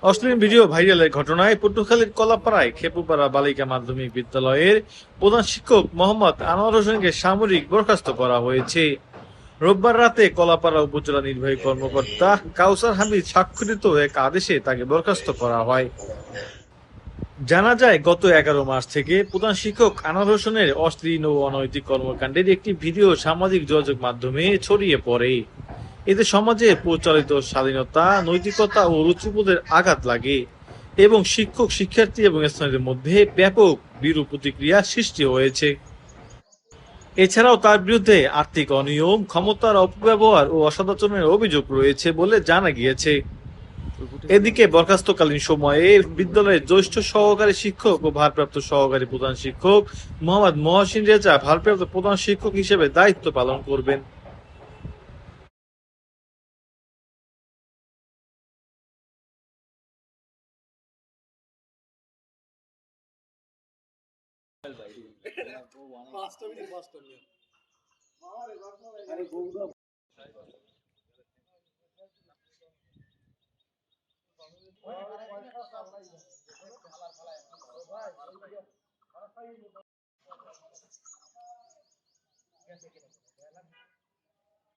অশ্লীল ভিডিও ভাইরালের ঘটনায় পটুয়াখালীর কলাপাড়ায় খেপুপাড়া বালিকা মাধ্যমিক বিদ্যালয়ের প্রধান শিক্ষক মোহাম্মদ আনোয়ার হোসেনকে সাময়িক বরখাস্ত করা হয়েছে। রোববার রাতে কলাপাড়া উপজেলা নির্বাহী কর্মকর্তা কাউসার হামিদ স্বাক্ষরিত এক আদেশে তাকে বরখাস্ত করা হয়। জানা যায়, গত 11 মার্চ থেকে প্রধান শিক্ষক আনোয়ার হোসেনের অশ্লীল ও অনৈতিক কর্মকাণ্ডের একটি ভিডিও সামাজিক যোগাযোগ মাধ্যমে ছড়িয়ে পড়ে। এতে সমাজে প্রচলিত স্বাধীনতা, নৈতিকতা ও রুচিবোধের আঘাত লাগে এবং শিক্ষক, শিক্ষার্থী এবং স্থানীয়দের মধ্যে ব্যাপক বিরূপ প্রতিক্রিয়া সৃষ্টি হয়েছে। এছাড়াও তার বিরুদ্ধে আর্থিক অনিয়ম, ক্ষমতার অপব্যবহার ও অসদাচরণের অভিযোগ রয়েছে বলে জানা গিয়েছে। এদিকে বরখাস্তকালীন সময়ে বিদ্যালয়ের জ্যেষ্ঠ সহকারী শিক্ষক ও ভারপ্রাপ্ত সহকারী প্রধান শিক্ষক মোহাম্মদ মহসিন রেজা ভারপ্রাপ্ত প্রধান শিক্ষক হিসেবে দায়িত্ব পালন করবেন।